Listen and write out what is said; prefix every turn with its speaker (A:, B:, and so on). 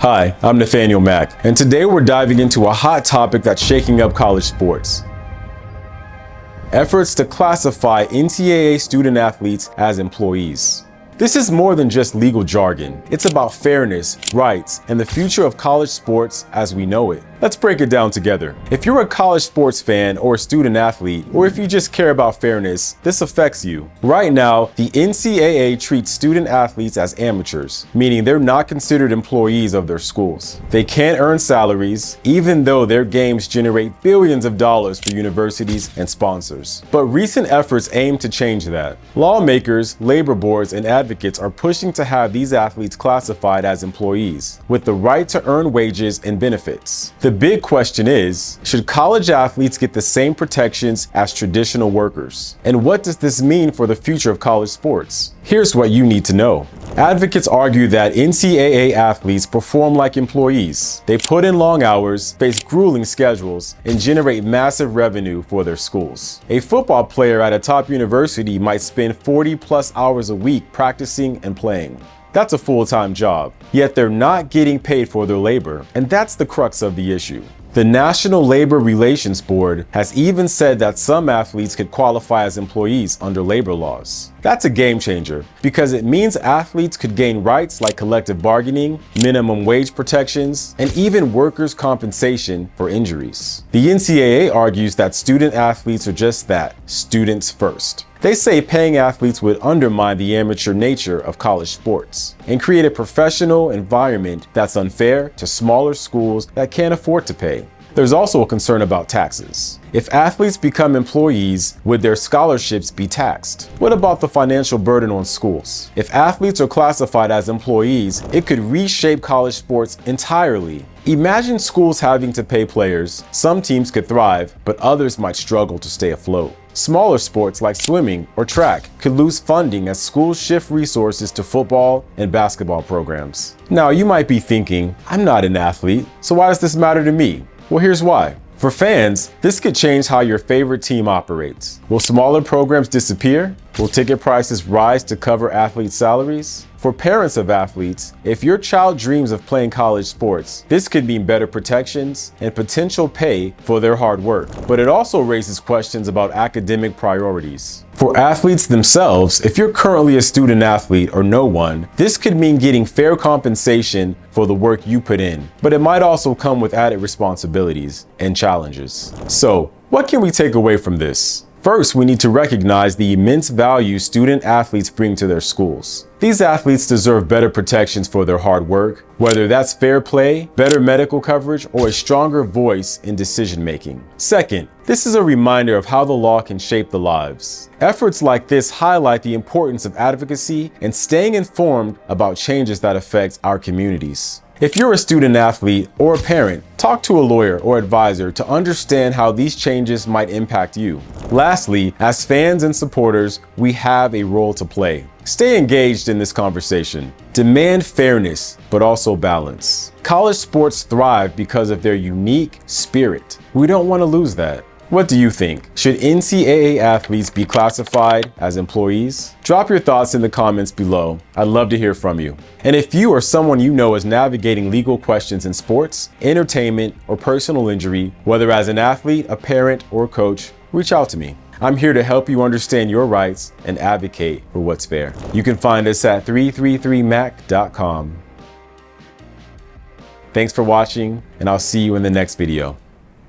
A: Hi, I'm Nathaniel Mack, and today we're diving into a hot topic that's shaking up college sports. Efforts to classify NCAA student athletes as employees. This is more than just legal jargon. It's about fairness, rights, and the future of college sports as we know it. Let's break it down together. If you're a college sports fan or a student athlete, or if you just care about fairness, this affects you. Right now, the NCAA treats student athletes as amateurs, meaning they're not considered employees of their schools. They can't earn salaries, even though their games generate billions of dollars for universities and sponsors. But recent efforts aim to change that. Lawmakers, labor boards, and advocates are pushing to have these athletes classified as employees, with the right to earn wages and benefits. The big question is, should college athletes get the same protections as traditional workers? And what does this mean for the future of college sports? Here's what you need to know. Advocates argue that NCAA athletes perform like employees. They put in long hours, face grueling schedules, and generate massive revenue for their schools. A football player at a top university might spend 40+ hours a week practicing and playing. That's a full-time job, yet they're not getting paid for their labor, and that's the crux of the issue. The National Labor Relations Board has even said that some athletes could qualify as employees under labor laws. That's a game changer because it means athletes could gain rights like collective bargaining, minimum wage protections, and even workers' compensation for injuries. The NCAA argues that student athletes are just that, students first. They say paying athletes would undermine the amateur nature of college sports and create a professional environment that's unfair to smaller schools that can't afford to pay. There's also a concern about taxes. If athletes become employees, would their scholarships be taxed? What about the financial burden on schools? If athletes are classified as employees, it could reshape college sports entirely. Imagine schools having to pay players. Some teams could thrive, but others might struggle to stay afloat. Smaller sports like swimming or track could lose funding as schools shift resources to football and basketball programs. Now, you might be thinking, I'm not an athlete, so why does this matter to me? Well, here's why. For fans, this could change how your favorite team operates. Will smaller programs disappear? Will ticket prices rise to cover athletes' salaries? For parents of athletes, if your child dreams of playing college sports, this could mean better protections and potential pay for their hard work. But it also raises questions about academic priorities. For athletes themselves, if you're currently a student athlete or no one, this could mean getting fair compensation for the work you put in. But it might also come with added responsibilities and challenges. So, what can we take away from this? First, we need to recognize the immense value student athletes bring to their schools. These athletes deserve better protections for their hard work, whether that's fair play, better medical coverage, or a stronger voice in decision-making. Second, this is a reminder of how the law can shape the lives. Efforts like this highlight the importance of advocacy and staying informed about changes that affect our communities. If you're a student athlete or a parent, talk to a lawyer or advisor to understand how these changes might impact you. Lastly, as fans and supporters, we have a role to play. Stay engaged in this conversation. Demand fairness, but also balance. College sports thrive because of their unique spirit. We don't want to lose that. What do you think? Should NCAA athletes be classified as employees? Drop your thoughts in the comments below. I'd love to hear from you. And if you or someone you know is navigating legal questions in sports, entertainment, or personal injury, whether as an athlete, a parent, or a coach, reach out to me. I'm here to help you understand your rights and advocate for what's fair. You can find us at 333mac.com. Thanks for watching, and I'll see you in the next video.